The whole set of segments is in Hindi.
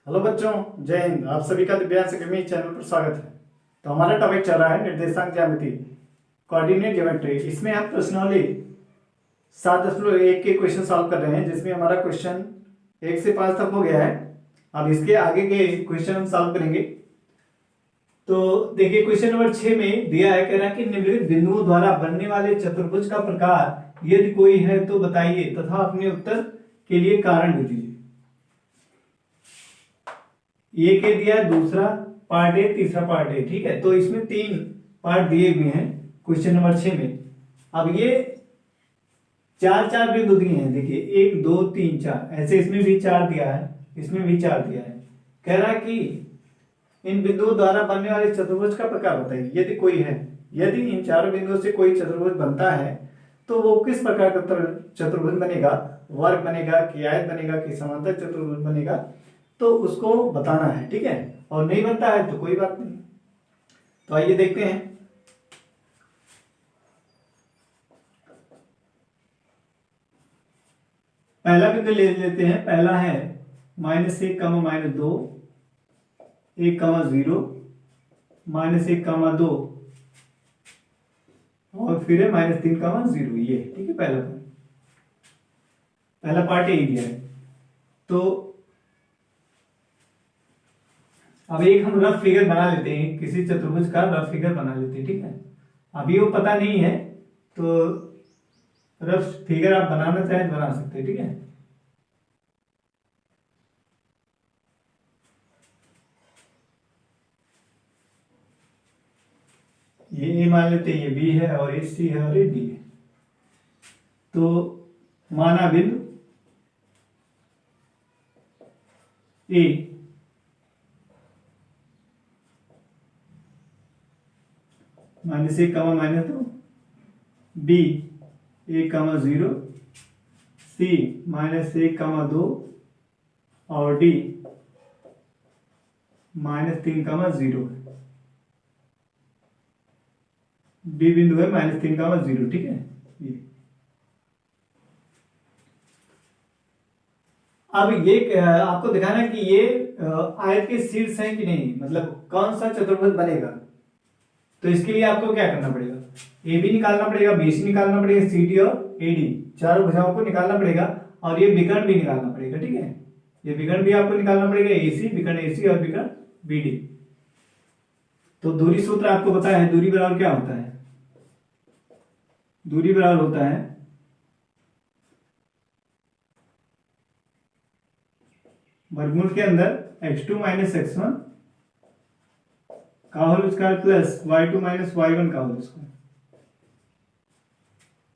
हेलो बच्चों, जय हिंद। आप सभी का दिव्यांश अकेडमी चैनल पर स्वागत है। तो हमारा टॉपिक चल रहा है निर्देशांक ज्यामिति, कोऑर्डिनेट ज्योमेट्री। इसमें हम प्रश्नावली 7.1 के क्वेश्चन सॉल्व कर रहे हैं, जिसमें हमारा क्वेश्चन 1 से 5 तक हो गया है। अब इसके आगे के क्वेश्चन हम सॉल्व करेंगे। तो देखिए, क्वेश्चन नंबर 6 में दिया है, कह रहा है कि निम्नलिखित बिंदुओं द्वारा बनने वाले चतुर्भुज का प्रकार यदि कोई है तो बताइए तथा अपने उत्तर के लिए कारण भी दीजिए। ये के दिया है, दूसरा पार्ट है, तीसरा पार्ट है। ठीक है, तो इसमें 3 पार्ट दिए हुए हैं क्वेश्चन नंबर 6 में। अब ये 4 बिंदु दिए हैं। देखिए 1 2 3 4, ऐसे इसमें भी 4 दिया है, इसमें भी 4 दिया है। कह रहा है कि इन बिंदुओं द्वारा बनने वाले चतुर्भुज का प्रकार बताइए यदि कोई है। यदि इन चारों बिंदुओं से कोई चतुर्भुज बनता है तो वो किस प्रकार का चतुर्भुज बनेगा, वर्ग बनेगा कि आयत बनेगा कि समांतर चतुर्भुज बनेगा, तो उसको बताना है। ठीक है, और नहीं बनता है तो कोई बात नहीं। तो आइए देखते हैं। पहला बिंदु ले लेते हैं। पहला है -1, -2, 1, 0, -1, 2 और फिर है -3, 0। ये ठीक है, पहला पार्ट यही दिया है। तो अब एक हम रफ फिगर बना लेते हैं, किसी चतुर्भुज का रफ फिगर बना लेते हैं। ठीक है, अभी वो पता नहीं है तो रफ फिगर आप बनाना चाहें तो बना सकते हैं। ठीक है, ये ए मान लेते हैं, ये बी है और ये सी है और ये डी है। तो माना बिंदु ए -1, -2, बी 1, 0, सी -1, 2 और डी -3, 0 है। बी बिंदु है -3, 0। ठीक है, ये अब ये आपको दिखाना है कि ये आयत के शीर्ष है कि नहीं, मतलब कौन सा चतुर्भुज बनेगा। तो इसके लिए आपको क्या करना पड़ेगा, ए बी निकालना पड़ेगा, बी सी निकालना पड़ेगा, सी डी और ए डी, चारों भुजाओं को निकालना पड़ेगा और ये विकर्ण भी निकालना पड़ेगा। ठीक है, ये विकर्ण भी आपको निकालना पड़ेगा, एसी विकर्ण एसी और विकर्ण बीडी। तो दूरी सूत्र आपको पता है, दूरी बराबर क्या होता है, दूरी बराबर होता है वर्गमूल के अंदर x2 - x1 का whole square plus y2 - y1 का होल स्क्वायर।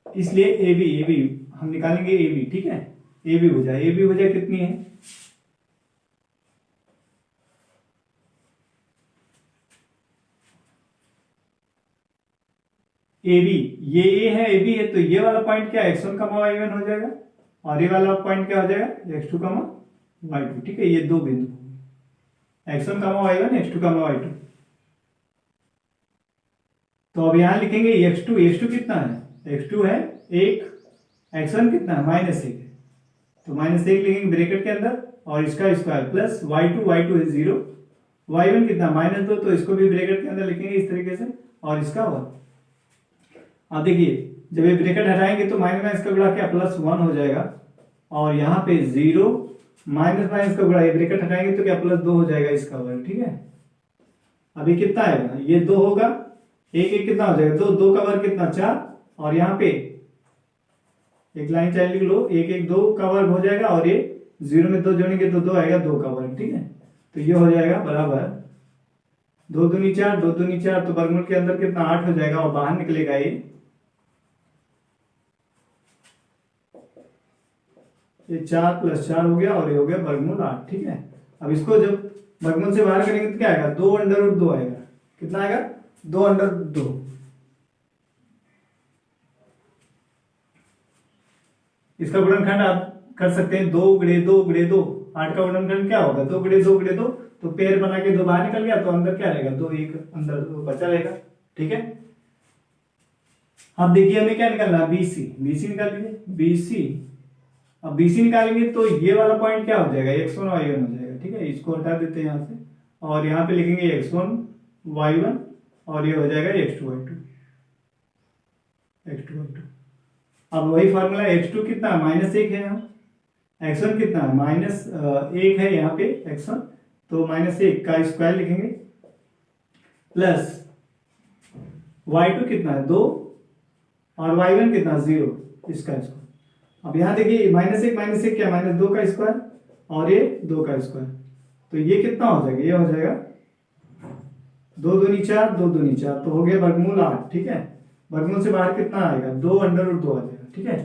इसलिए ए बी हम निकालेंगे ए बी। ठीक है, ए बी भुजा कितनी है, ए बी, ये ए है, ए बी है, तो ये वाला पॉइंट क्या x1, y1 हो जाएगा और ये वाला पॉइंट क्या हो जाएगा x2, y2। ठीक है, ये दो बिंदु x1, y1, x2, y2। तो अब यहां लिखेंगे x2 कितना है, x2 है 1, x1 कितना है -1 है, तो -1 लिखेंगे ब्रैकेट के अंदर और इसका स्क्वायर प्लस y2 है 0, y1 कितना -2, तो इसको भी ब्रैकेट के अंदर लिखेंगे इस तरीके से और इसका 1। अब देखिए, जब ये ब्रैकेट हटाएंगे तो माइनस का गुणा क्या +1 हो जाएगा और यहाँ पे 0 माइनस का गुणा, ये ब्रैकेट हटाएंगे तो क्या +2 हो जाएगा इसका वर्ग। ठीक है, अभी कितना आएगा, ये 2 होगा, 1 कितना हो जाएगा 2, 2 का वर्ग कितना 4 और यहाँ पे एक लाइन चाहे लिख लो, 1 2 का वर्ग हो जाएगा और ये 0 में 2 जोड़ेंगे तो 2 आएगा, 2 का वर्ग। ठीक है, तो ये हो जाएगा बराबर 2 दूनी 4, 2 दूनी 4, तो वर्गमूल के अंदर कितना 8 हो जाएगा और बाहर निकलेगा ये 4 + 4 हो गया और ये हो गया वर्गमूल 8। ठीक है, अब इसको जब वर्गमूल से बाहर करेंगे तो क्या आएगा, 2√2 आएगा। कितना आएगा, 2√2। इसका गुणनखंड आप कर सकते हैं 2 × 2 × 2, 8 का गुणनखंड क्या होगा 2 × 2 × 2, तो पेड़ बना के 2 बाहर निकल गया तो अंदर क्या रहेगा 2, 1 अंदर 2 बचा रहेगा। ठीक है, अब देखिए हमें क्या निकालना है, BC निकाल लीजिए, BC। अब BC निकालेंगे तो ये वाला पॉइंट क्या हो जाएगा, x1 y1 हो जाएगा। ठीक है, इसको हटा देते हैं यहाँ से और यहाँ पे लिखेंगे x1 y1 और ये हो जाएगा x2 y2 x2 y2। अब वही फार्मूला x2 कितना है, -1 है यहाँ, x1 कितना है, -1 है यहाँ पे x1, तो -1 का स्क्वायर लिखेंगे प्लस y2 कितना है 2 और y1 कितना 0, इसका स्क्वायर। अब यहाँ देखिए -1 क्या, -2 का स्क्वायर और ये 2 का स्क्वायर, तो ये कितना हो जाएगा, ये हो जाएगा 2 दूनी 4, 2 दूनी 4, तो हो गया वर्गमूल 8। ठीक है, वर्गमूल से बाहर कितना आएगा, 2 अंडर रूट 2 आ जाएगा। ठीक है,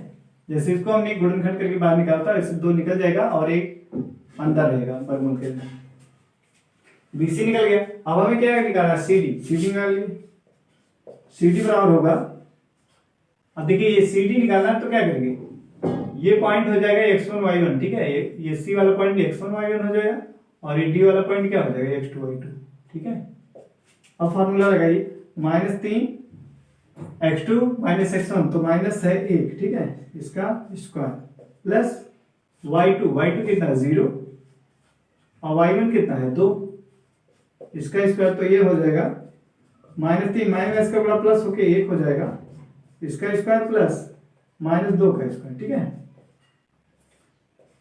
जैसे इसको हमने गुणनखंड करके बाहर निकालता है, इससे 2 निकल जाएगा और एक अंदर रहेगा वर्गमूल के अंदर। BC निकल गया। अब हमें क्या निकालना, CD निकाल लिए। CD बराबर होगा, अब देखिए ये CD निकालना है तो क्या करेंगे, ये पॉइंट हो जाएगा x1 y1। ठीक है, ये C वाला पॉइंट x1 y1 हो जाएगा और ये D वाला पॉइंट क्या हो जाएगा x2 y2। ठीक है, अब फॉर्मूला लगाइए, -3 x2 -x1 तो माइनस है 1। ठीक है, इसका स्क्वायर प्लस y2 कितना है 0 और y1 कितना है 2, इसका स्क्वायर, तो ये हो जाएगा -3 माइनस का बड़ा प्लस होके 1 हो जाएगा, इसका स्क्वायर प्लस -2 का स्क्वायर। ठीक है,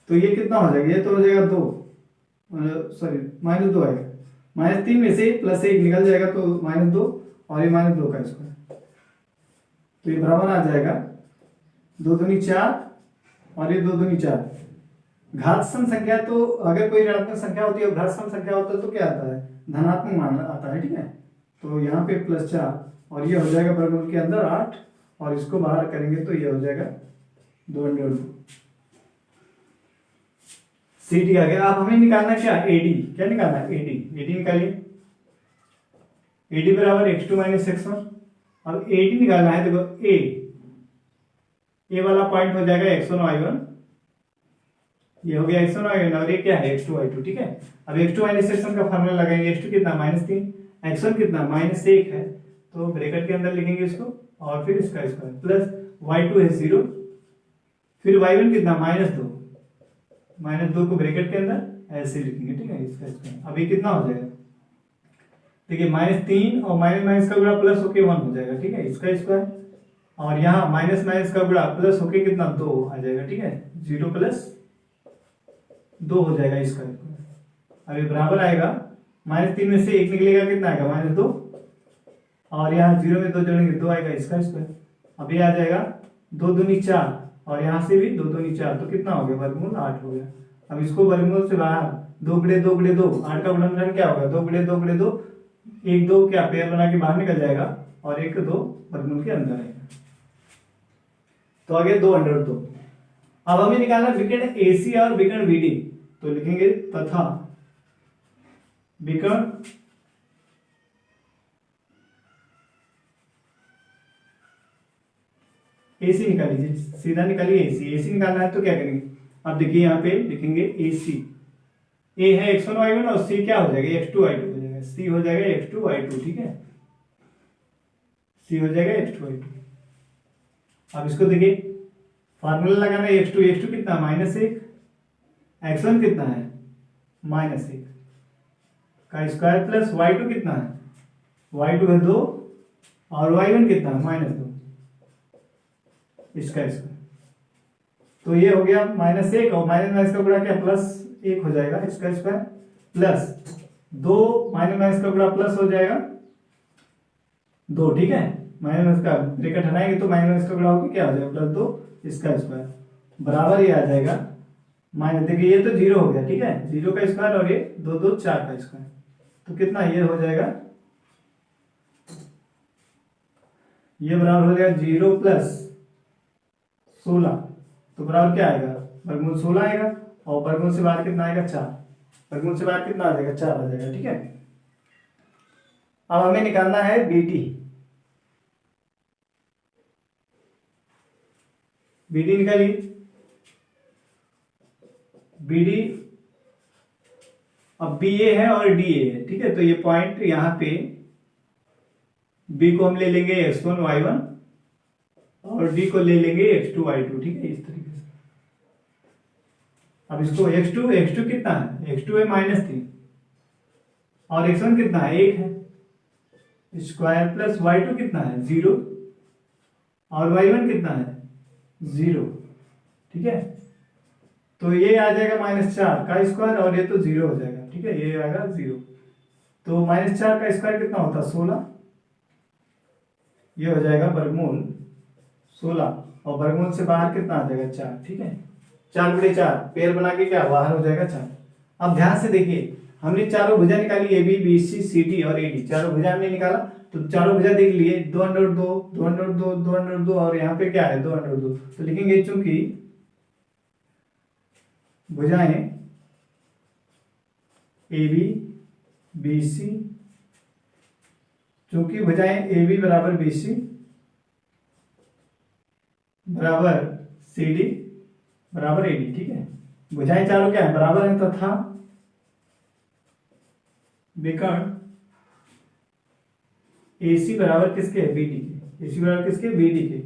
तो ये कितना हो जाएगा, ये तो हो जाएगा 2, सॉरी -2 आएगा, -3 में से +1 निकल जाएगा तो -2 और ये -2 का स्क्वायर, तो ये बराबर आ जाएगा 2 दूनी 4 और ये 2 दूनी 4। घात सम संख्या, तो अगर कोई ऋणात्मक संख्या होती है और घात सम संख्या होता है तो क्या आता है, धनात्मक मान आता है। ठीक है, तो यहाँ पे +4 और ये हो जाएगा वर्गमूल के अंदर 8 और इसको बाहर करेंगे तो ये हो जाएगा 2 अंडर रूट। CD आ गया। अब हमें निकालना क्या, AD, क्या निकालना है, AD निकालिए, AD बराबर x2 -x1। अब AD निकालना है, देखो A वाला पॉइंट हो जाएगा x1 y1, ये हो गया x1 y1 और ये क्या है x2 y2। ठीक है, अब x2 -x1 का फार्मूला लगाएंगे, x2 कितना -3, x1 कितना -1 है, तो ब्रैकेट के अंदर लिखेंगे इसको और फिर इसका स्क्वायर प्लस y2 है 0, फिर y1 कितना -2 को ब्रैकेट के अंदर ऐसे लिखेंगे। ठीक है, इसका स्क्वायर, अब ये कितना हो जाएगा, देखिए -3 और माइनस का गुणा प्लस होके 1 हो जाएगा। ठीक है, इसका स्क्वायर और यहाँ माइनस का गुणा प्लस होके कितना 2 आ जाएगा। ठीक है, 0 + 2 हो जाएगा इसका स्क्वायर। अब ये बराबर आएगा, -3 में से 1 निकलेगा, कितना आएगा -2 और यहाँ 0 में 2 जोड़ेंगे 2 आएगा, इसका स्क्वायर। अब ये आ जाएगा 2 दूनी 4 और यहाँ से भी 2 दूनी 4, तो कितना हो गया, वर्गमूल 8 हो गया। अब इसको वर्गमूल से बाहर 2 × 2 × 2, 8 का गुणनखंड क्या होगा, 2 × 2 × 2, 1 2 क्या पेयर बना के बाहर निकल जाएगा और 1 2 वर्गमूल के अंदर आएगा, तो आगे 2 अंडर 2। अब हमें निकालना विकर्ण AC और विकर्ण BD, तो लिखेंगे तथा विकर्ण AC निकाल लीजिए, सीधा निकालिए AC निकालना है तो क्या करेंगे, अब देखिए यहाँ पे लिखेंगे AC, A है x1 y1 और C क्या हो जाएगा x2 y2 हो जाएगा, C हो जाएगा x2 y2। ठीक है, C हो जाएगा x2 y2। अब इसको देखिए फार्मूला लगाना है, x2 कितना -1, x1 कितना है -1 का स्क्वायर प्लस y2 कितना है, y2 है 2 और y1 कितना है -2, इसका स्क्वायर, तो ये हो गया -1 और माइनस का गुणा क्या +1 हो जाएगा, इसका स्क्वायर प्लस 2 माइनस का गुणा प्लस हो जाएगा 2। ठीक है, माइनस का ब्रैकेट हटाएंगे तो माइनस का गुणा होकर क्या हो जाएगा +2, इसका स्क्वायर बराबर ये आ जाएगा माइनस, देखिए ये तो 0 हो गया। ठीक है, 0 का स्क्वायर और ये 2 2 4 का स्क्वायर, तो कितना ये हो जाएगा, ये बराबर हो जाएगा 0 + 16, तो बराबर क्या आएगा, वर्गमूल 16 आएगा और वर्गमूल से बाहर कितना आएगा 4, वर्गमूल से बाहर कितना आ जाएगा 4 आ जाएगा। ठीक है, अब हमें निकालना है BD निकालिए, BD अब BA है और DA है। ठीक है, तो ये पॉइंट यहाँ पे B को हम ले लेंगे x1 y1 और D को ले लेंगे x2 y2। ठीक है, इस तरीके से अब इसको x2 कितना है, x2 है -3 और x1 कितना है 1 है, स्क्वायर प्लस y2 कितना है 0 और y1 कितना है 0। ठीक है, तो ये आ जाएगा -4 का स्क्वायर और ये तो 0 हो जाएगा। ठीक है, ये आएगा 0। तो -4 का स्क्वायर कितना होता है 16, ये हो जाएगा वर्गमूल 16 और वर्गमूल से बाहर कितना आ जाएगा 4। ठीक है, 4/4 पेड़ बना के क्या बाहर हो जाएगा 4। अब ध्यान से देखिए, हमने चारों भुजा निकाली A B B C C D और ए डी, चारों भुजा हमने निकाला। तो चारों भुजा देख लिए 2/2 2/2 2/2 और यहाँ पे क्या है 2/2। तो लिखेंगे चूंकि भुजाएं ए बी बी सी, चूंकि भुजाएं ए बी बराबर बी सी बराबर सी डी बराबर ए डी। ठीक है, भुजाएं चारों क्या है बराबर है तथा विकर्ण AC बराबर किसके है BD के, AC बराबर किसके BD के।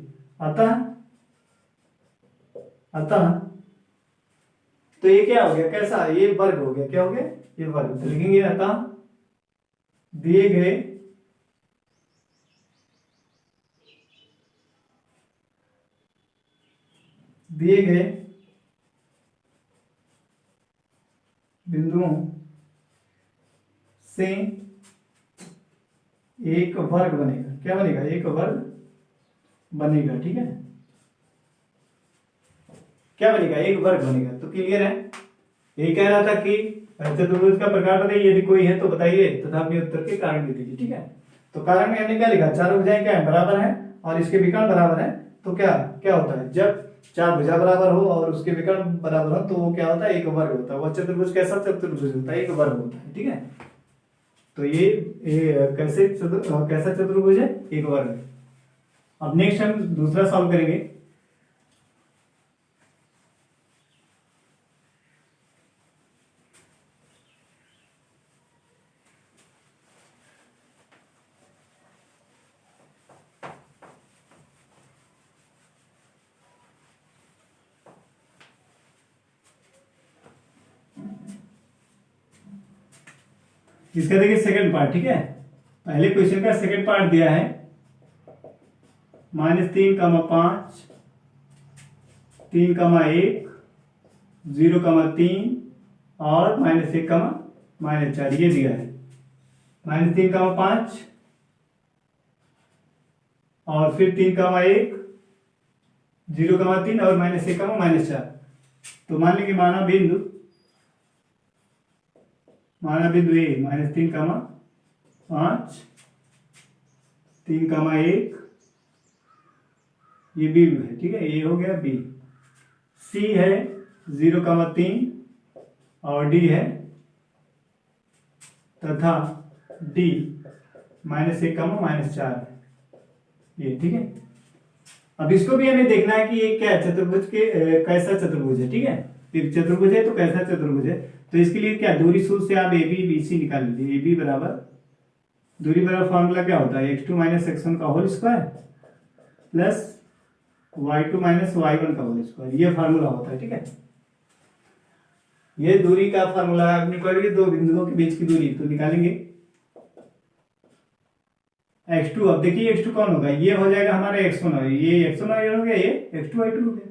अतः तो ये क्या हो गया, कैसा, ये वर्ग हो गया, क्या हो गया ये वर्ग। तो लिखेंगे अतः दिए गए बिंदुओं से एक वर्ग बनेगा। क्या बनेगा, एक वर्ग बनेगा। ठीक है, क्या बनेगा, एक वर्ग बनेगा। तो क्लियर है, यही कह रहा था कि चतुर्भुज का प्रकार बताइए, यदि कोई है तो बताइए तथा अपने उत्तर के कारण भी दीजिए। ठीक है, तो कारण में हमने क्या लिखा, चारों भुजाएं क्या है बराबर है और इसके विकर्ण बराबर है। तो क्या क्या होता है, जब चार भुजा बराबर हो और उसके विकर्ण बराबर हो तो वो क्या होता है, एक वर्ग होता है। वह चतुर्भुज कैसा चतुर्भुज होता है, एक वर्ग होता है। ठीक है, तो ये कैसा चतुर्भुज है, एक वर्ग है। अब नेक्स्ट हम दूसरा सॉल्व करेंगे। इसका देखिए सेकंड पार्ट। ठीक है, पहले क्वेश्चन का सेकंड पार्ट दिया है -3, 5, 3, 1, 0, 3 और -1, -4 ये दिया है। -3, 5 और फिर 3, 1, 0, 3 और -1, -4। तो मान लीजिए माना बिंदु ए -3, 5, 3, 1 ये बी है। ठीक है, ये हो गया बी। सी है 0, 3 और डी है तथा डी -1, -4 है ये। ठीक है, अब इसको भी हमें देखना है कि ये क्या है, चतुर्भुज के कैसा चतुर्भुज है। ठीक है, फिर चतुर्भुज है तो कैसा चतुर्भुज है। तो इसके लिए क्या, दूरी सूत्र से आप ए बी बी सी निकाल लीजिए। ए बी बराबर दूरी बराबर फॉर्मूला क्या होता है, x2 - x1 का whole square plus y2 - y1 का होल स्क्वायर, ये फार्मूला होता है। ठीक है, ये दूरी का फार्मूला निकालेंगे, दो बिंदुओं के बीच की दूरी तो निकालेंगे x2। अब देखिए x2 कौन होगा, ये हो जाएगा हमारा x1 है, ये x1 y1 हो गया, ये x2 y2 हो गया।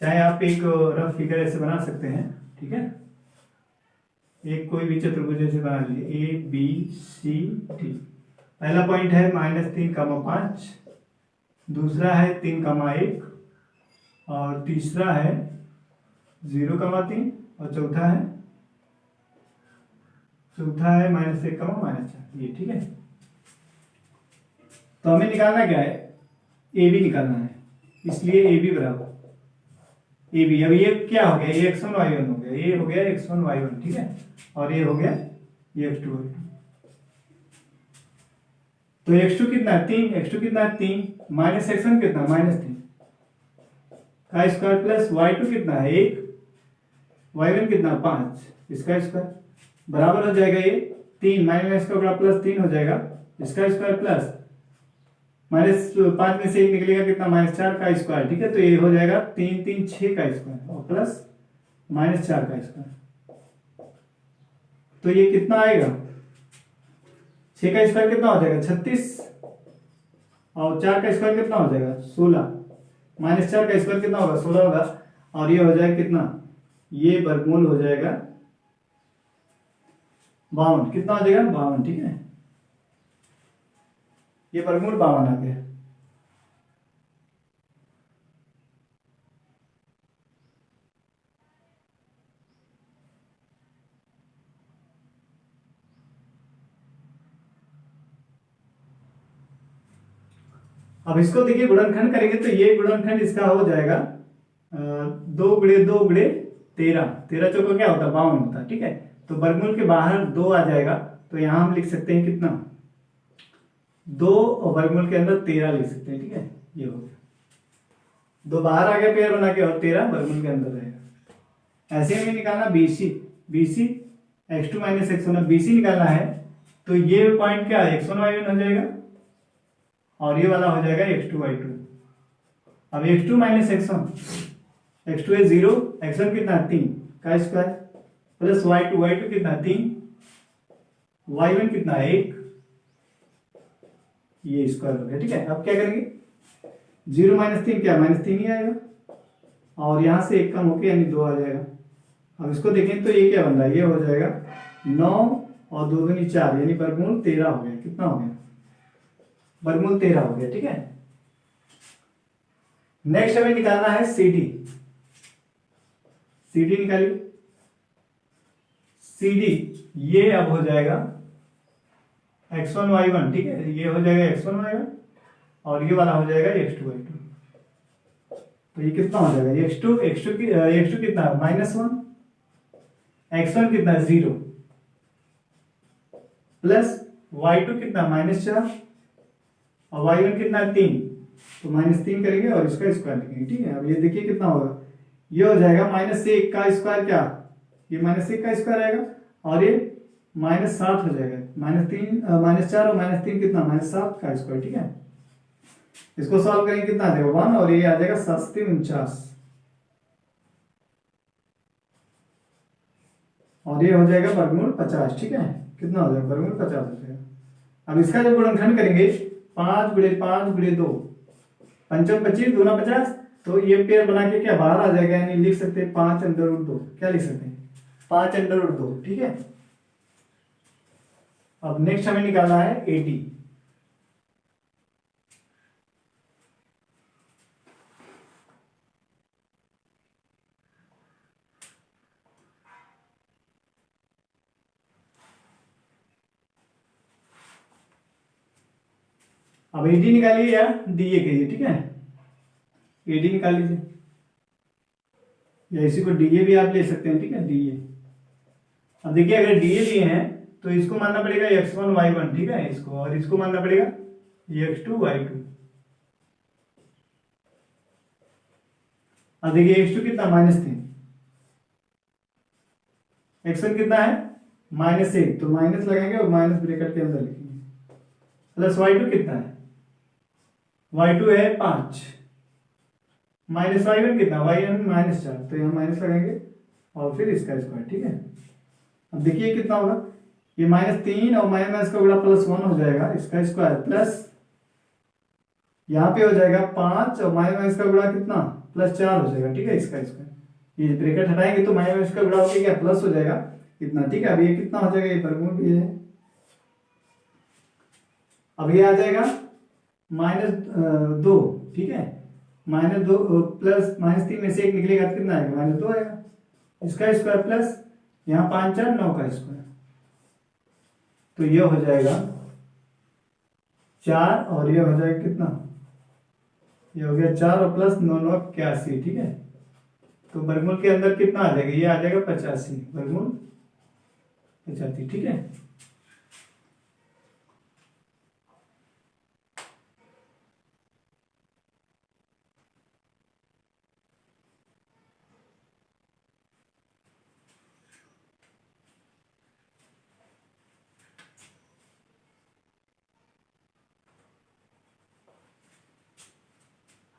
चाहे आप एक रफ फिगर ऐसे बना सकते हैं। ठीक है, एक कोई भी चतुर्भुज ऐसे बना लीजिए ए बी सी डी। पहला पॉइंट है -3, 5, दूसरा है 3, 1 और तीसरा है 0, 3 और चौथा है -1, -4 ये। ठीक है, तो हमें निकालना क्या है, ए बी निकालना है। इसलिए ए बी बराबर ए बी। अब ये क्या हो गया, ये x1 y1 हो गया, ये हो गया x1 y1। ठीक है, और ये हो गया ये x2 y2। तो x2 कितना है 3, x2 कितना है 3 माइनस x1 कितना -3 का स्क्वायर प्लस y2 कितना है 1, y1 कितना 5 इसका स्क्वायर बराबर हो जाएगा ये 3 माइनस का बड़ा प्लस 3 हो जाएगा इसका स्क्वायर प्लस -5 में से 1 निकलेगा कितना -4 का स्क्वायर। ठीक है, तो ये हो जाएगा 3, 3, 6 का स्क्वायर और प्लस -4 का स्क्वायर। तो ये कितना आएगा, 6 का स्क्वायर कितना हो जाएगा 36, और 4 का स्क्वायर कितना हो जाएगा 16, -4 का स्क्वायर कितना होगा 16 होगा, और ये हो जाएगा कितना, ये वर्गमूल हो जाएगा 52, कितना हो जाएगा 52, ठीक है, ये वर्गमूल 52 आ गया। अब इसको देखिए गुणनखंड करेंगे तो ये गुणनखंड इसका हो जाएगा 2 × 2 = 13, 13 चौको क्या होता है 52 होता है, ठीक है। तो वर्गमूल के बाहर 2 आ जाएगा, तो यहां हम लिख सकते हैं कितना 2, और वर्गमूल के अंदर 13 लिख सकते हैं, ठीक है। ये हो गया, 2 बाहर आ गया पेयर बना के, और 13 वर्गमूल के अंदर रहेगा। ऐसे में निकालना BC, BC x2 - x1, BC निकालना है तो ये पॉइंट क्या है x1 y1 हो जाएगा, और ये वाला हो जाएगा x2 y2। अब x2 - x1, x2 है 0, x1 कितना 3 का स्क्वायर, प्लस y2, y2 कितना 3, y1 कितना 1, ये स्क्वायर हो गया, ठीक है। अब क्या करेंगे 0 - 3 क्या -3 ही आएगा, और यहां से 1 कम होके यानी 2 आ जाएगा। अब इसको देखें तो ये क्या बन रहा है, ये हो जाएगा 9 और 2 दूनी 4 यानी वर्गमूल 13 हो गया, कितना हो गया वर्गमूल 13 हो गया, ठीक है। नेक्स्ट हमें निकालना है CD, CD निकालिए, CD ये अब हो जाएगा x1 y1, ठीक है, ये हो जाएगा x1 y1, और ये वाला हो जाएगा x2 y2। तो ये कितना हो जाएगा x2 कितना -1, x1 कितना 0, प्लस y2 कितना -4, और y1 कितना 3, तो -3 करेंगे और इसका स्क्वायर लिखेंगे, ठीक है। अब ये देखिए कितना होगा, ये हो जाएगा -1 का स्क्वायर, क्या ये -1 का स्क्वायर आएगा, और ये -7 हो जाएगा, -4 और -3 कितना -7 का स्क्वायर, ठीक है। इसको सॉल्व करेंगे कितना आ जाएगा 1, और ये आ जाएगा 7 × 49, और ये हो जाएगा वर्गमूल 50, ठीक है। कितना हो जाएगा वर्गमूल 50 हो जाएगा। अब इसका जब गुणनखंड करेंगे 5 × 5 × 2, 5 × 25 2 × 50, तो ये पेयर बना के क्या बाहर आ जाएगा, यानी लिख सकते हैं 5√2, क्या लिख सकते हैं 5√2, ठीक है। अब नेक्स्ट हमें निकालना है AD, अब AD निकालिए या DA कहिए, ठीक है, AD निकाल लीजिए, या इसी को DA भी आप ले सकते हैं, ठीक है DA। अब देखिए अगर DA लिए हैं तो इसको मानना पड़ेगा x1 y1, ठीक है, इसको, और इसको मानना पड़ेगा x2 y2। अब देखिए x2 कितना -3, x1 कितना है -1, तो माइनस लगाएंगे और माइनस ब्रैकेट के अंदर लिखेंगे, प्लस y2 कितना है, y2 है 5, माइनस y1 कितना, y1 -4, तो यहाँ माइनस लगाएंगे और फिर इसका स्क्वायर, ठीक है। अब देखिए कितना होगा, ये -3 और माइनस का गुणा +1 हो जाएगा, इसका स्क्वायर, प्लस यहाँ पे हो जाएगा 5 और माइनस का गुणा कितना +4 हो जाएगा, ठीक है, इसका स्क्वायर। ये ब्रैकेट हटाएंगे तो माइनस का गुणा होकर क्या प्लस हो जाएगा इतना, ठीक है। अब ये कितना हो जाएगा, ये वर्गमूल भी है। अब ये आ जाएगा -2, ठीक है, -2 प्लस -3 में से 1 निकलेगा तो कितना आएगा -2 आएगा, इसका स्क्वायर, प्लस यहाँ 5 4 9 का स्क्वायर, तो ये हो जाएगा 4, और ये हो जाएगा कितना, ये हो गया 4 और प्लस 9 9 81, ठीक है। तो वर्गमूल के अंदर कितना आ जाएगा, ये आ जाएगा 85, वर्गमूल 85, ठीक है।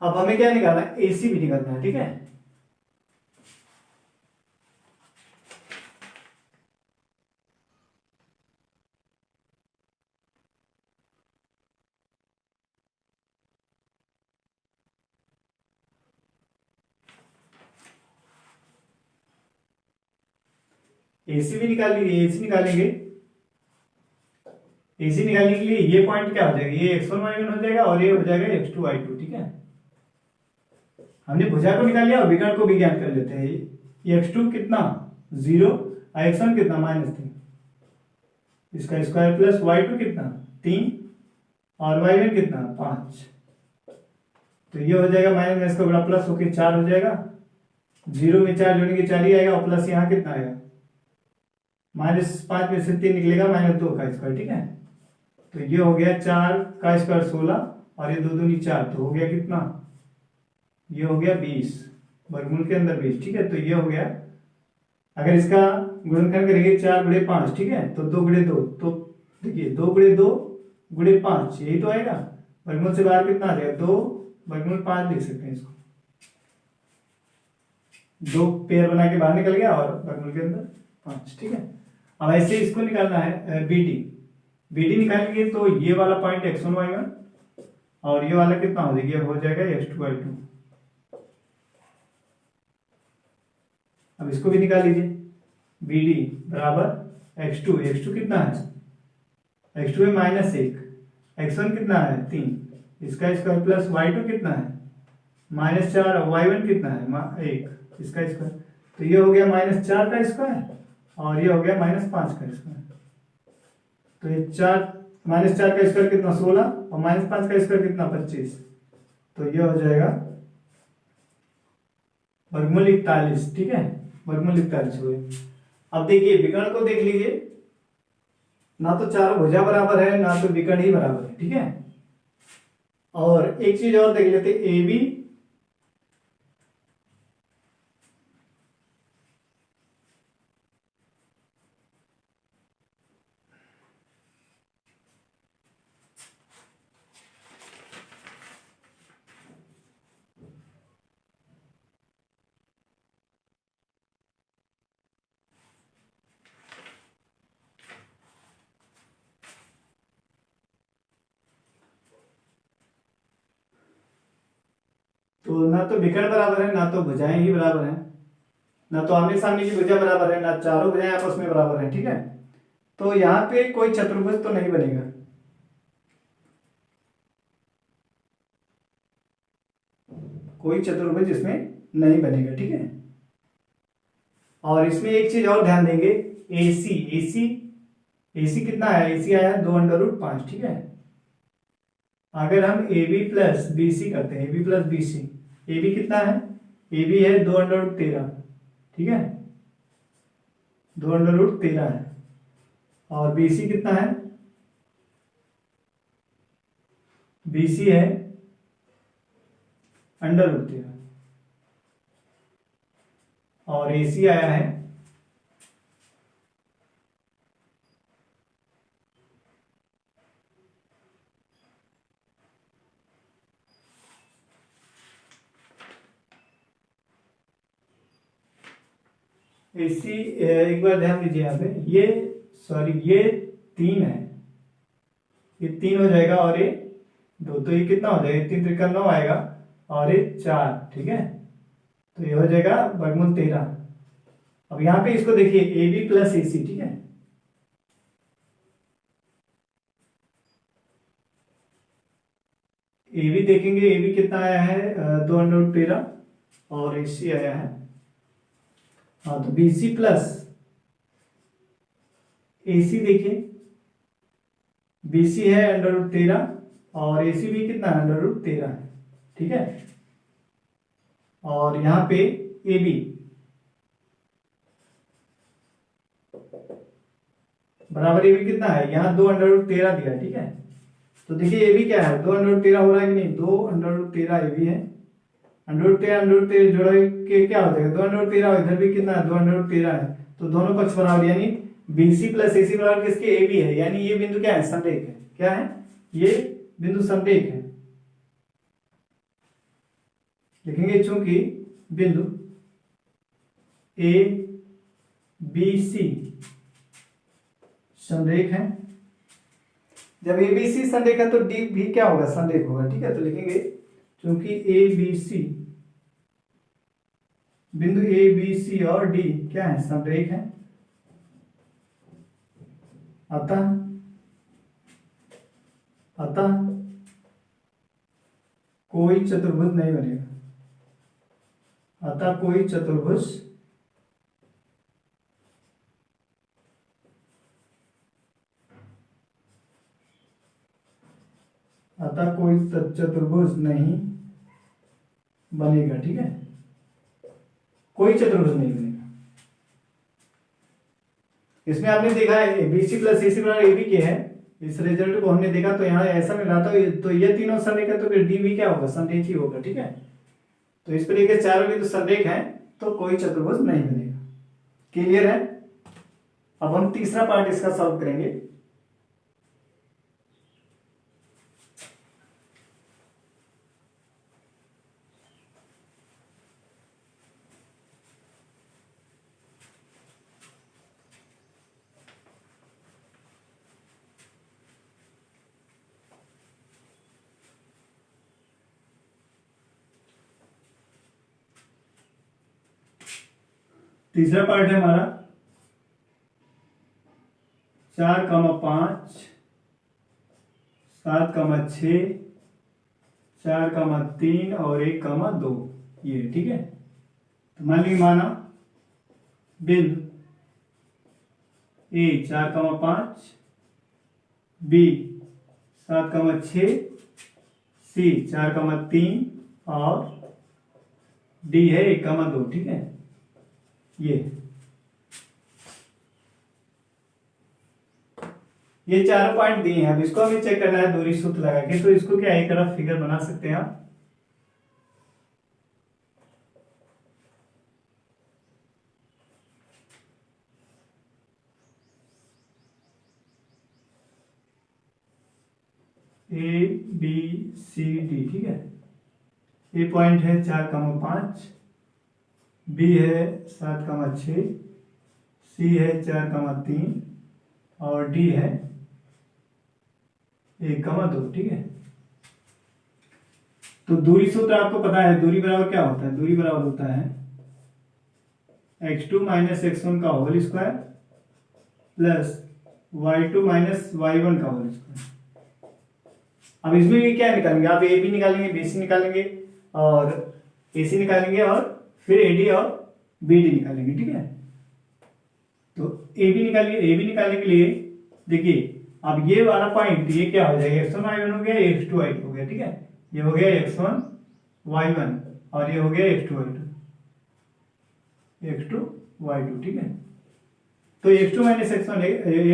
अब हमें क्या निकालना है, AC भी निकालना है, ठीक है। AC भी निकाल लीजिए, AC निकालेंगे। AC निकालने के लिए ये पॉइंट क्या हो जाएगा, ये x1 y1 हो जाएगा और ये हो जाएगा x2 y2, ठीक है। हमने भुजा को निकाल लिया और विकर्ण को भी ज्ञात कर लेते हैं। ये x2 कितना 0 और x1 कितना -3, इसका स्क्वायर प्लस y2 कितना 3 और y1 कितना 5। तो ये हो जाएगा माइनस में इसका बड़ा प्लस होकर 4 हो जाएगा, 0 में 4 जोड़ेंगे 4 ही आएगा और प्लस यहाँ कितना आएगा -5 में से 3 निकलेगा -2 का स्क्वायर, ठीक है। तो ये हो गया 4 का स्क्वायर 16 और ये 2 दूनी 4, तो हो गया कितना, ये हो गया 20, वर्गमूल के अंदर 20, ठीक है। तो ये हो गया, अगर इसका गुणनखंड करेंगे 4 गुणे 5, ठीक है, तो 2 गुणे 2, तो देखिए 2 गुणे 2 गुणे 5 यही तो आएगा। वर्गमूल से बाहर कितना आ जाएगा 2 वर्गमूल 5 लिख सकते हैं इसको, 2 पेयर बना के बाहर निकल गया और वर्गमूल के अंदर 5, ठीक है। अब ऐसे इसको निकालना है BD निकालेंगे तो ये वाला पॉइंट x1 y1 और ये वाला कितना हो जाएगा, हो जाएगा x2 y2। अब इसको भी निकाल लीजिए, BD बराबर x2 कितना है, x2 है -1, x1 कितना है 3, इसका स्क्वायर प्लस y2 कितना है -4 और y1 कितना है 1, इसका स्क्वायर। तो ये हो गया -4 का स्क्वायर और ये हो गया -5 का स्क्वायर। तो ये 4 -4 का स्क्वायर कितना 16 और -5 का स्क्वायर कितना 25, तो ये हो जाएगा वर्गमूल 41, ठीक है, वर्गमूल 41 हुए। अब देखिए विकर्ण को देख लीजिए, ना तो चारों भुजा बराबर है ना तो विकर्ण ही बराबर है, ठीक है। और एक चीज और देख लेते, AB तो ना तो विकर्ण बराबर है ना तो भुजाएं ही बराबर हैं, ना तो आमने सामने की भुजा बराबर है ना चारों भुजाएं आपस में बराबर हैं, ठीक है। तो यहाँ पे कोई चतुर्भुज तो नहीं बनेगा, कोई चतुर्भुज इसमें नहीं बनेगा, ठीक है। और इसमें एक चीज और ध्यान देंगे, AC कितना आया, AC आया 2√5, ठीक है। अगर हम AB प्लस BC करते हैं, AB प्लस BC, AB कितना है, AB है 2√13, ठीक है, 2√13 है। और BC कितना है, BC है √13 और AC आया है AC, एक बार ध्यान दीजिए यहाँ पे, ये 3 है, ये 3 हो जाएगा और ये 2, तो ये कितना हो जाएगा 3 त्रिका 9 आएगा और ये 4, ठीक है। तो ये हो जाएगा वर्गमूल 13। अब यहाँ पे इसको देखिए AB प्लस AC, ठीक है, AB देखेंगे, AB कितना आया है 2√13 और AC आया है, हाँ, तो BC प्लस AC देखिए, BC है √13 और AC भी कितना है √13 है, ठीक है। और यहाँ पे AB बराबर AB कितना है, यहाँ 2√13 दिया, ठीक है। तो देखिए AB क्या है 2√13 हो रहा है कि नहीं, 2√13 AB है, √13 जोड़ा के क्या हो जाएगा 2√13, इधर भी कितना है 2√13 है, तो दोनों पक्ष बराबर, यानी BC प्लस AC बराबर किसके AB है, यानी ये बिंदु क्या है समरेख है, क्या है ये बिंदु समरेख है। लिखेंगे चूंकि बिंदु ABC समरेख है, जब ABC समरेख है तो D भी क्या होगा समरेख होगा, ठीक है। तो लिखेंगे चूंकि ABC बिंदु ABC और D क्या है समरेख है, अतः अतः कोई चतुर्भुज नहीं बनेगा। अतः कोई चतुर्भुज चतुर्भुज नहीं बनेगा। ठीक है, कोई चतुर्भुज नहीं बनेगा। इसमें आपने देखा है BC प्लस AC बराबर AB के है, इस रिजल्ट को हमने देखा तो यहाँ ऐसा मिल रहा था, तो ये तीनों संरेख है तो फिर DB क्या होगा, संरेख ही होगा। ठीक है, तो इस तरीके से चारों भी तो संरेख है तो कोई चतुर्भुज नहीं बनेगा। क्लियर है? अब हम तीसरा पार्ट इसका सॉल्व करेंगे। तीसरा पार्ट है हमारा 4,5 7,6 4,3 और 1,2 ये। ठीक है, तो मान लीजिए माना बिंदु A 4,5, B 7,6, C 4,3 और D है 1,2। ठीक है, ये चारों पॉइंट दिए हैं। अब इसको हमें चेक करना है दूरी सूत्र लगा के, तो इसको क्या एक तरफ फिगर बना सकते हैं आप। ABCD। ठीक है, ए पॉइंट है 4,5, B है 7,6, C है 4,3 और D है 1,2। ठीक है, तो दूरी सूत्र आपको पता है, दूरी बराबर क्या होता है, दूरी बराबर होता है x2 माइनस x1 का whole square plus y2 minus y1 का होल स्क्वायर। अब इसमें भी क्या निकालेंगे आप, AB निकालेंगे, BC निकालेंगे और AC निकालेंगे और फिर AD और BD निकालेंगे। ठीक है, तो AB निकालने के लिए देखिए अब ये वाला पॉइंट ये क्या हो जाएगा, x1 y1 हो गया, x2 y2 हो गया। ठीक है, ये हो गया x1 y1 और ये हो गया x2 y2। ठीक है, तो x2 माइनस x1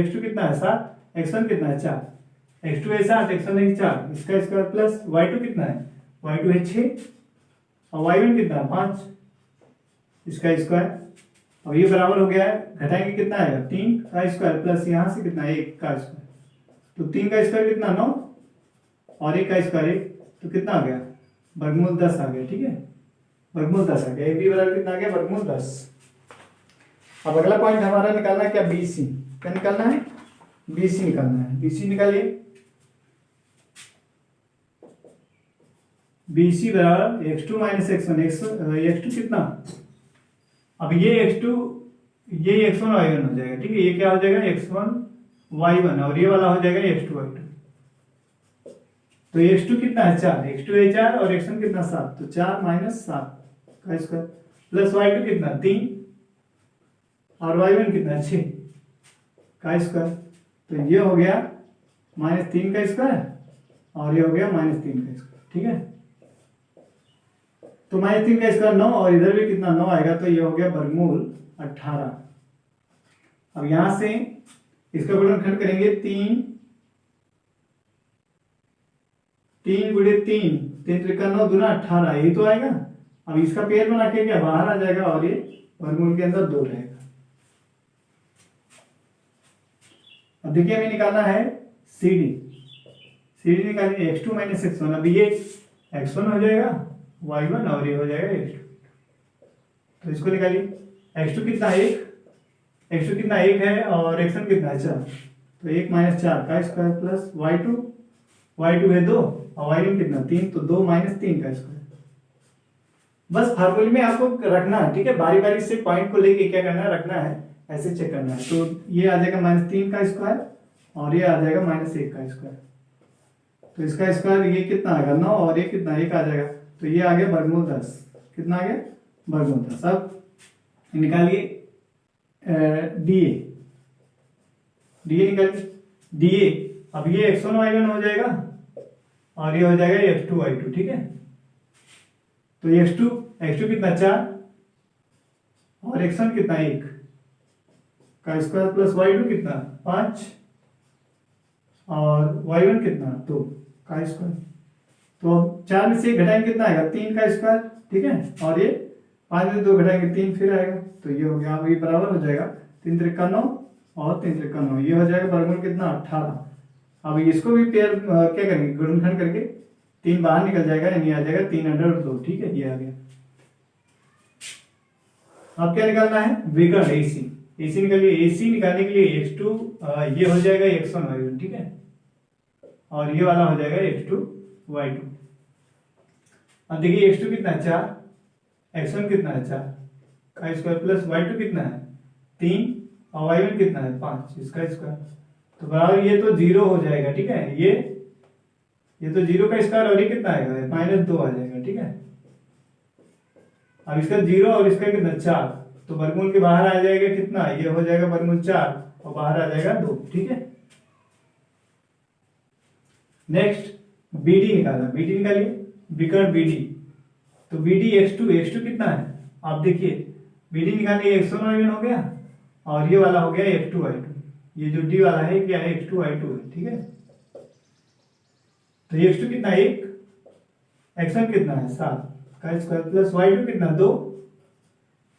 x2 कितना है 7, x1 कितना है 4, x2 है 7, x1 है 4, इसका स्क्वायर प्लस y2 कितना है, y2 है 6 और y1 कितना है 5, इसका स्क्वायर। अब ये बराबर हो गया है, घटाएंगे कितना आएगा 3 का स्क्वायर प्लस यहाँ से कितना 1 का स्क्वायर, तो 3 का स्क्वायर कितना 9 और 1 का स्क्वायर 1, तो कितना आ गया वर्गमूल 10 आ गया। ठीक है, वर्गमूल 10 आ गया, AB बराबर कितना आ गया वर्गमूल 10। अब अगला पॉइंट हमारा निकालना है क्या, BC। क्या निकालना है, BC निकालना है। BC निकालिए, BC बराबर x2 माइनस x1, x2 कितना, अब ये x2 ये x1 y1 हो जाएगा। ठीक है, ये क्या हो जाएगा x1 y1 और ये वाला हो जाएगा x2 y2। तो x2 कितना है 4, x2 है 4 और x1 कितना 7, तो 4 माइनस 7 का स्क्वायर प्लस y2 कितना 3 और y1 कितना 6 का स्क्वायर, तो ये हो गया -3 का स्क्वायर और ये हो गया -3 का स्क्वायर। ठीक है, तो -3 का स्क्वायर 9 और इधर भी कितना 9 आएगा, तो ये हो गया वर्गमूल 18। अब यहां से इसका गुणनखंड करेंगे 3 गुणे 3 त्रिका 9 दूना 18, यही तो आएगा। अब इसका पेड़ बना के क्या बाहर आ जाएगा और ये वर्गमूल के अंदर 2 रहेगा। अब देखिए हमें निकालना है CD निकालेंगे x2 माइनस x1, अब ये x1 हो जाएगा y1 और ये हो जाएगा x2, तो इसको निकालिए। x2 कितना 1 है और x1 कितना है 4, तो 1 माइनस 4 का स्क्वायर प्लस y2 है 2 और y1 कितना 3, तो 2 माइनस 3 का स्क्वायर। बस फार्मूले में आपको रखना है। ठीक है, बारी बारी से पॉइंट को लेके क्या करना है, रखना है, ऐसे चेक करना है। तो ये आ जाएगा -3 का स्क्वायर और ये आ जाएगा -1 का स्क्वायर। तो इसका स्क्वायर ये कितना आएगा 9 और ये कितना 1 आ जाएगा। तो ये आ गया वर्गमूल 10। कितना आ गया वर्गमूल 10। अब निकालिए डीए, डीए निकालिए डीए। अब ये x1 y1 हो जाएगा और ये हो जाएगा x2 y2। ठीक है, तो x2 कितना 4 और x1 कितना 1 का स्क्वायर प्लस y2 कितना 5 और y1 कितना 2 का स्क्वायर। तो 4 में से 1 घटाएंगे कितना आएगा 3 का स्क्वायर। ठीक है, और ये 5 में से 2 घटाएंगे 3 फिर आएगा। तो ये हो गया, अब ये बराबर हो जाएगा 3 त्रिका 9 और 3 त्रिका 9, ये हो जाएगा वर्गमूल कितना 18। अब इसको भी पेयर क्या करेंगे गुणनखंड करके 3 बाहर निकल जाएगा, यानी आ जाएगा 3/2। ठीक है, ये आ गया। अब क्या निकालना है विकर्ण AC। AC निकालिए। AC निकालने के लिए x2 ये हो जाएगा x1 y1। ठीक है, और ये वाला हो जाएगा x2 y2। अब देखिए x2 कितना है 4, x1 कितना है 4 का स्क्वायर प्लस y2 कितना है 3 और y1 कितना है 5 इसका स्क्वायर। तो बराबर ये तो 0 हो जाएगा। ठीक है, ये तो 0 का स्क्वायर और ये कितना आएगा -2 आ जाएगा। ठीक है, अब इसका 0 और इसका कितना 4, तो वर्गमूल के बाहर आ जाएगा कितना, ये हो जाएगा वर्गमूल 4 और बाहर आ जाएगा 2। ठीक है, नेक्स्ट BD निकालना। BD निकालिए विकर्ण BD। तो BD x2 कितना है आप देखिए, BD निकालिए x1 y1 हो गया और ये वाला हो गया x2 y2। ये जो D वाला है क्या है x2 y2 है। ठीक है, तो x2 कितना 1, x1 कितना है 7 का स्क्वायर प्लस y2 कितना 2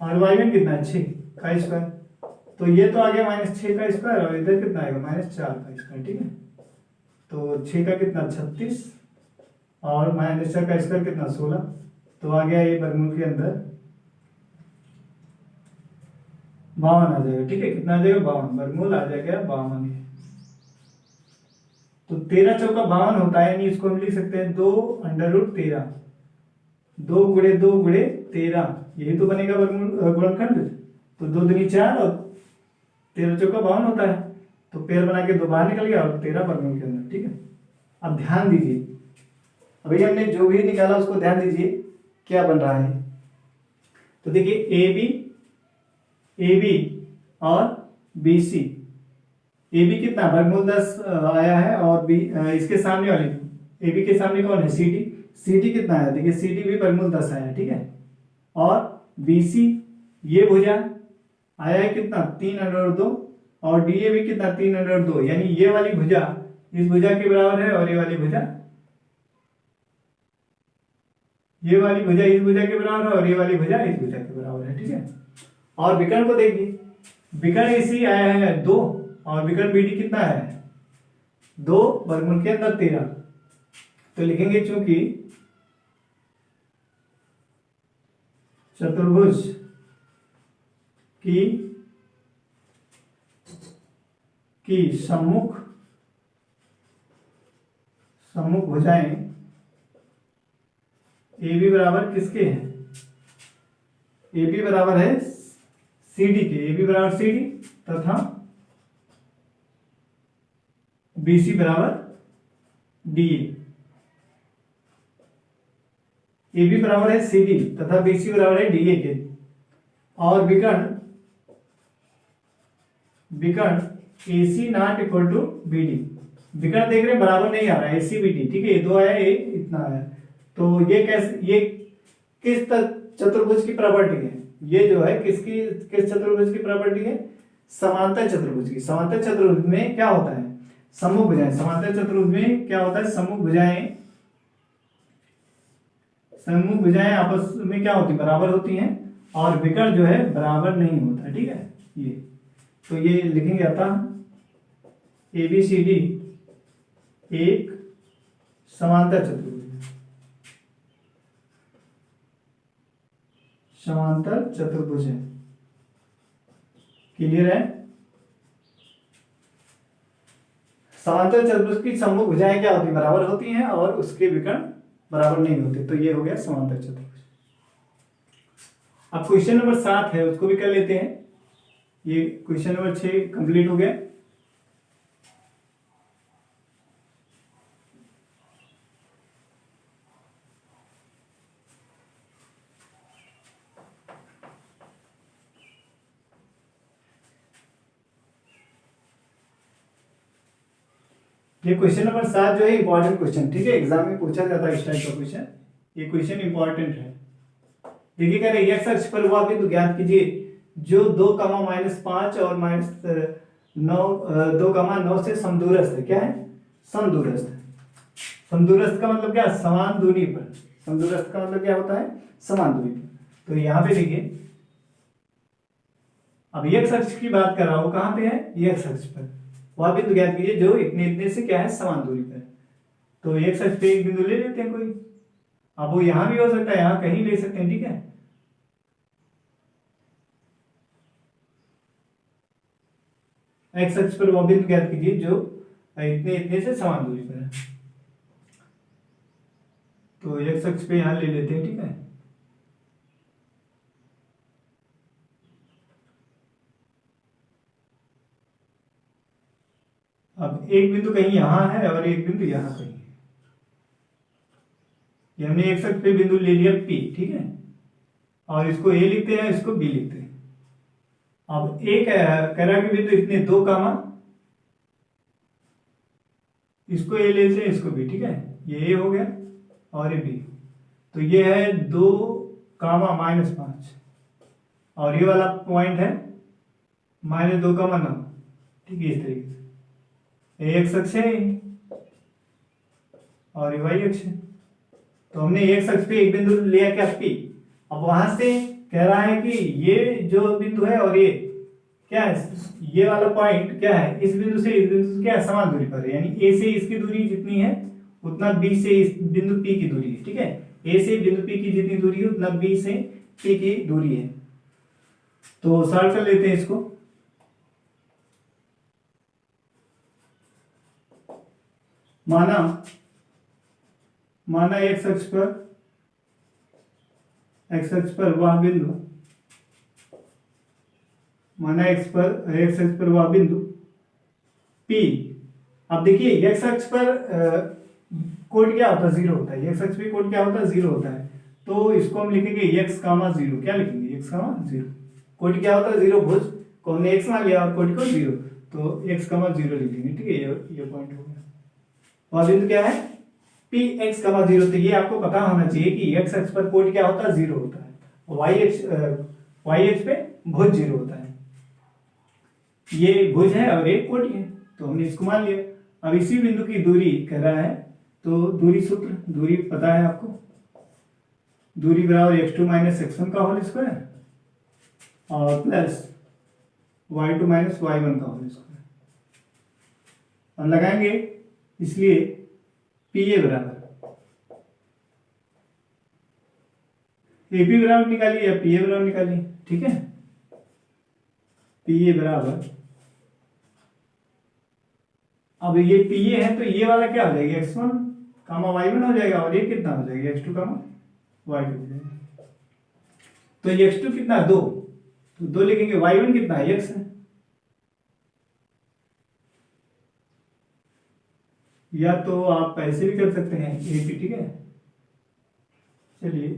और y1 कितना 6 का स्क्वायर। तो ये तो आ गया -6 का स्क्वायर और इधर कितना आएगा -4 का स्क्वायर। ठीक है, तो 6 का कितना 36 और -4 का स्क्वायर कितना 16। तो आ गया ये वर्गमूल के अंदर 52 आ जाएगा। ठीक है, कितना आ जाएगा 52, वर्गमूल आ जाएगा 52। तो 13 चौका 52 होता है, यानी इसको हम लिख सकते हैं 2√13, 2 गुणे 2 गुणे 13, यही तो बनेगा वर्गमूल गुणनखंड। तो 2 दूनी 4 और 13 चौका 52 होता है। तो पेड़ बना के 2 बाहर निकल गया और 13 वर्गमूल के अंदर। ठीक है, अब ध्यान दीजिए, अभी हमने जो भी निकाला उसको ध्यान दीजिए क्या बन रहा है। तो देखिए AB और BC। AB कितना वर्गमूल 10 आया है और इसके सामने वाली AB के सामने कौन है CD कितना है, देखिए CD भी वर्गमूल 10 आया है। ठीक है, और BC ये भुजा आया है कितना 3/2 और DA भी कितना 3/2, यानी ये वाली भुजा इस भुजा के बराबर है और ये वाली भुजा इस भुजा के बराबर है और ये वाली भुजा इस भुजा के बराबर है। ठीक है, और विकर्ण को देखिए, विकर्ण AC आया है 2 और विकर्ण BD कितना है 2 वर्गमूल के अंदर 13। तो लिखेंगे चूंकि चतुर्भुज की सम्मुख भुजाएं AB बराबर किसके हैं, AB बराबर है CD के, AB बराबर CD तथा BC बराबर DA। AB बराबर है CD तथा BC बराबर है DA के। और विकर्ण AC not equal to BD। विकर्ण देख रहे हैं बराबर नहीं आ रहा है AC BD। ठीक है, ये 2 आया, ये इतना आया। तो ये कैसे, ये किस चतुर्भुज की प्रॉपर्टी है, ये जो है किस चतुर्भुज की प्रॉपर्टी है, समांतर चतुर्भुज की। समांतर चतुर्भुज में क्या होता है सम्मुख भुजाएं, समांतर चतुर्भुज में क्या होता है सम्मुख भुजाएं आपस में क्या होती है बराबर होती हैं और विकर्ण जो है बराबर नहीं होता। ठीक है, ये तो ये लिखेंगे अतः ABCD एक समांतर चतुर्भुज है। क्लियर है, समांतर चतुर्भुज की सम्मुख भुजाएं क्या होती है बराबर होती हैं और उसके विकर्ण बराबर नहीं होते। तो ये हो गया समांतर चतुर्भुज। अब क्वेश्चन नंबर 7 है, उसको भी कर लेते हैं। ये क्वेश्चन नंबर 6 कंप्लीट हो गया। ये क्वेश्चन नंबर 7 जो है इंपॉर्टेंट क्वेश्चन, ठीक है, एग्जाम में पूछा जाता है इस टाइप का क्वेश्चन। ये क्वेश्चन इंपॉर्टेंट है। देखिए कह रहे एक्स अक्ष पर वह बिंदु ज्ञात कीजिए जो 2, -5 और -9 से समदूरस्थ है। क्या है? समदूरस्थ। समदूरस्थ का मतलब क्या? समान दूरी पर। समदूरस्थ का मतलब क्या होता है? समान दूरी पर। तो यहाँ पे देखिए, अब एक्स अक्ष की बात कर रहा हूं, कहां पे है? एक्स अक्ष पर वह बिंदु ज्ञात कीजिए जो इतने इतने से क्या है? समान दूरी पर। तो एक्स अक्ष पे एक बिंदु ले लेते हैं कोई। अब वो यहां भी हो सकता है, यहां कहीं ले सकते हैं, ठीक है। एक्स अक्ष पर वह बिंदु ज्ञात कीजिए जो इतने इतने से समान दूरी पर है। तो एक्स अक्ष पे यहां ले लेते हैं, ठीक है। अब एक बिंदु कहीं यहां है और एक बिंदु यहां कहीं है। ये हमने एक्स अक्ष पे बिंदु ले लिया P, ठीक है, और इसको A लिखते हैं, इसको B लिखते हैं। अब एक कह रहा कि बिंदु इतने 2, इसको A लेते हैं, इसको B, ठीक है। ये A हो गया और ये B। तो ये है 2, -5 और ये वाला पॉइंट है -2, 9, ठीक है। इस तरीके से ये एक्स अक्ष है और ये वाई अक्ष है। तो हमने एक्स अक्ष पे एक बिंदु लिया क्या? P। अब वहां से कह रहा है कि ये जो बिंदु है और ये क्या है? ये वाला पॉइंट क्या है? इस बिंदु से इस बिंदु से क्या है? समान दूरी पर है। यानी A से इसकी दूरी जितनी है उतना B से इस बिंदु P की दूरी है, ठीक है। A से बिंदु P की जितनी दूरी है उतना B से P की दूरी है। तो सॉल्व कर लेते हैं इसको। माना एक्स अक्ष पर वह बिंदु, माना एक्स अक्ष पर वह बिंदु P। अब देखिए एक्स अक्ष पर कोड क्या होता है? 0 होता है। एक्स अक्ष पे कोड क्या होता है? 0 होता है। तो इसको हम लिखेंगे x, 0। क्या लिखेंगे? x, 0। कोड क्या होता है? 0 भुज को हमने x मान लिया और कोड को 0, तो x, 0 लिखेंगे, ठीक है। ये पॉइंट हो गया। वह बिंदु क्या है? P x, 0। तो ये आपको पता होना चाहिए कि x अक्ष पर कोड क्या होता है? 0 होता है। y अक्ष पे भुज 0 होता है। ये भुज है और एक कोटि है, तो हमने इसको मान लिया। अब इसी बिंदु की दूरी कह रहा है, तो दूरी सूत्र, दूरी पता है आपको, दूरी बराबर x2 - x1 का होल स्क्वायर और प्लस y2 - y1 का होल स्क्वायर। और लगाएंगे, इसलिए PA बराबर AP बराबर निकालिए या PA बराबर निकालिए, ठीक है। PA बराबर, अब ये PA है तो ये वाला क्या हो जाएगा? x1, y1 हो जाएगा और ये कितना हो जाएगा? x2, y2 हो जाएगा। तो ये x2 कितना है? 2, तो 2 लिखेंगे। y1 कितना है? x है। या तो आप ऐसे भी कर सकते हैं AP, ठीक है। चलिए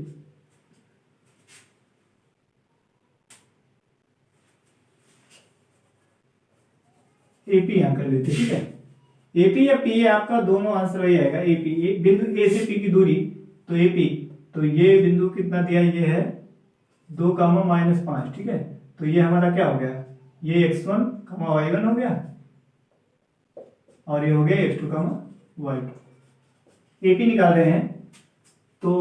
AP यहां कर लेते, ठीक है। AP या PA आपका दोनों आंसर वही आएगा। AP बिंदु A से P की दूरी, तो AP, तो ये बिंदु कितना दिया? ये है 2, -5, ठीक है। तो ये हमारा क्या हो गया? ये x1, y1 हो गया और ये हो गया x2, y2। AP निकाल रहे हैं, तो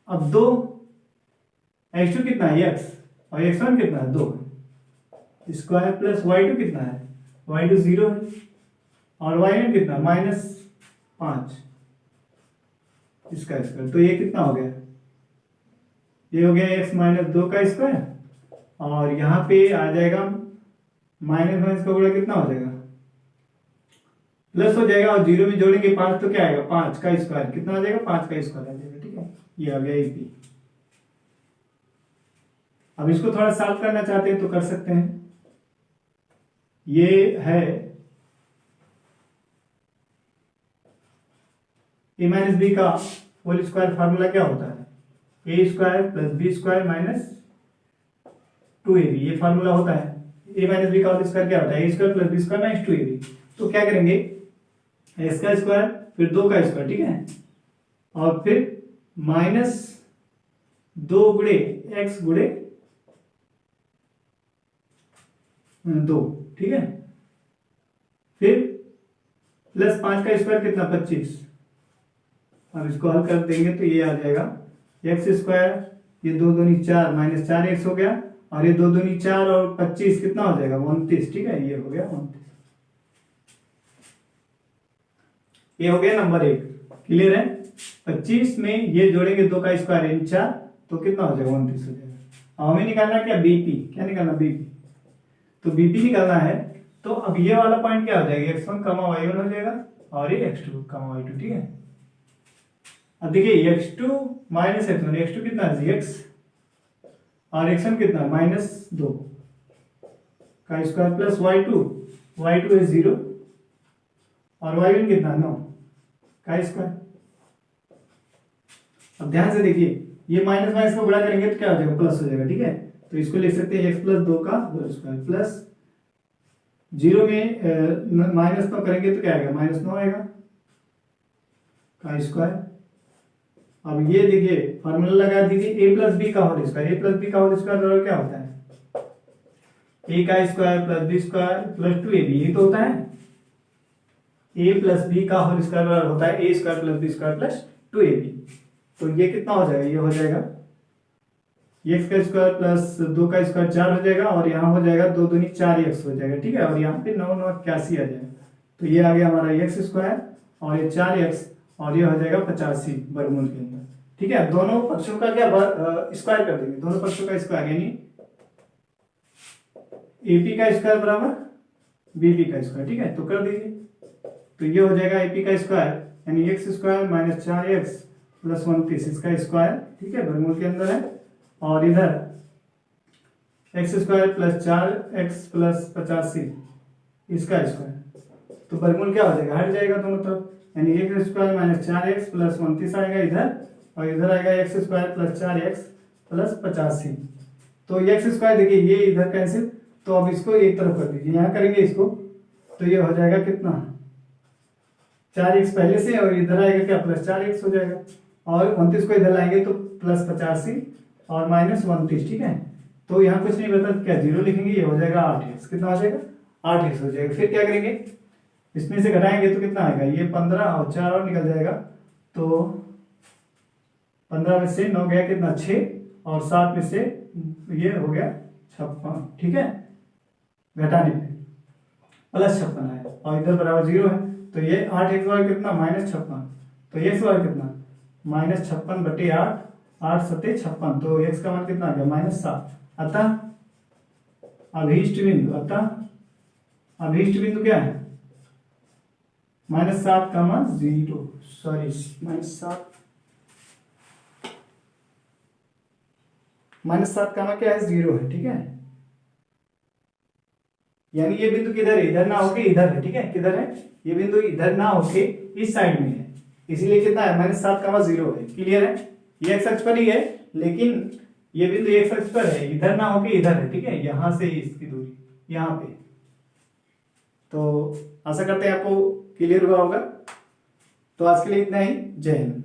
अब 2, x2 कितना है? x और x1 कितना है? 2 स्क्वायर प्लस y2 कितना है? y2 0 है और y1 कितना? -5 इसका स्क्वायर। तो ये कितना हो गया? ये हो गया x -2 का स्क्वायर और यहाँ पे आ जाएगा माइनस का गुणा कितना हो जाएगा? प्लस हो जाएगा और 0 में जोड़ेंगे 5 तो क्या आएगा? 5 का स्क्वायर। कितना आ जाएगा? 5 का स्क्वायर आ जाएगा, ठीक है। ये आ गया AP। अब इसको थोड़ा सॉल्व करना चाहते हैं तो कर सकते हैं। ये है a - b का होल स्क्वायर। फार्मूला क्या होता है? a² + b² - 2ab। ये फार्मूला होता है। a - b का होल स्क्वायर क्या होता है? a² + b² - 2ab। तो क्या करेंगे? एक्स का स्क्वायर फिर 2 का स्क्वायर, ठीक है, और फिर -2 गुणे एक्स गुणे 2, ठीक है, फिर +5 का स्क्वायर कितना 25। अब इसको हल कर देंगे तो ये आ जाएगा एक्स स्क्वायर, ये 2 दूनी 4 -4x हो गया, और ये 2 दूनी 4 और 25 कितना हो जाएगा 29, ठीक है, ये हो गया 29। ये हो गया नंबर 1, क्लियर है। 25 में ये जोड़ेंगे 2 का स्क्वायर यानी 4, तो कितना हो जाएगा 29 हो जाएगा। अब हमें निकालना क्या बीपी, क्या निकालना बीपी, तो बीपी निकालना है। तो अब ये वाला पॉइंट क्या हो जाएगा x1, y1 हो जाएगा, और ये x2, y2, ठीक है। अब देखिए x2 -x1, x2 कितना है x, और x1 कितना है -2 का स्क्वायर प्लस y2 है 0, और y1 कितना 9 का स्क्वायर। अब ध्यान से देखिए, ये माइनस माइनस को बड़ा करेंगे तो क्या हो जाएगा प्लस हो जाएगा, ठीक है। तो इसको लिख सकते हैं x + 2 का होल स्क्वायर प्लस 0 में -9 करेंगे तो क्या आएगा -9 आएगा का स्क्वायर। अब ये देखिए फॉर्मूला लगा दीजिए a + b का होल स्क्वायर, a + b का होल स्क्वायर बराबर क्या होता है a का स्क्वायर + b स्क्वायर + 2ab, ये तो होता है a + b का होल स्क्वायर बराबर होता है a square + b square + 2ab। तो ये कितना हो जाएगा, ये हो जाएगा x का स्क्वायर प्लस 2 का स्क्वायर 4 हो जाएगा, और यहाँ हो जाएगा 2 दूनी 4x हो जाएगा, ठीक है, और यहाँ पे 9 9 81 आ जाएगा। तो ये आ गया हमारा x स्क्वायर, और ये 4x, और ये हो जाएगा 85 वर्गमूल के अंदर, ठीक है। दोनों पक्षों का क्या स्क्वायर कर देंगे, दोनों पक्षों का स्क्वायर, यानी AP का स्क्वायर बराबर BP का स्क्वायर, ठीक है, तो कर दीजिए। तो ये हो जाएगा AP का स्क्वायर यानी x स्क्वायर - 4x + 29 इसका स्क्वायर, ठीक है, वर्गमूल के अंदर है, और इधर x स्क्वायर + 4x + 85 इसका स्क्वायर, तो वर्गमूल क्या हो जाएगा हट जाएगा दोनों तरफ, यानी x स्क्वायर - 4x + 29 आएगा इधर, और इधर आएगा x स्क्वायर + 4x + 85। तो x स्क्वायर देखिए ये इधर कैंसिल, तो अब इसको एक तरफ कर दीजिए, यहाँ करेंगे इसको तो ये हो जाएगा कितना 4x पहले से, और इधर आएगा क्या +4x हो जाएगा, और 29 को इधर लाएंगे तो +85 और -29, ठीक है। तो यहाँ कुछ नहीं बता क्या 0 लिखेंगे, ये हो जाएगा 8x, कितना हो जाएगा 8x हो जाएगा। फिर क्या करेंगे, इसमें से घटाएंगे तो कितना आएगा, ये 15 और 4 और निकल जाएगा, तो 15 में से 9 गया कितना 6, और 7 में से ये हो गया 56, ठीक है, घटाने पे +56 आया, और इधर बराबर 0 है, तो ये 8x बार कितना -56, तो x बार कितना -56/8, 8 × 7 = 56, तो x का मान कितना आ गया -7। अतः अभीष्ट बिंदु क्या है -7, 0, सॉरी -7 का मान क्या है 0 है, ठीक है, यानी ये बिंदु किधर है, इधर ना होके इधर है, ठीक है, किधर है ये बिंदु, इधर ना होके इस साइड में है, इसीलिए कितना है -7 का मान 0 है, क्लियर है। ये x अक्ष पर ही है, लेकिन ये बिंदु x अक्ष पर है, इधर ना होके इधर है, ठीक है, यहां से इसकी दूरी यहाँ पे। तो आशा करते हैं आपको क्लियर हुआ होगा। तो आज के लिए इतना ही, जय हिंद।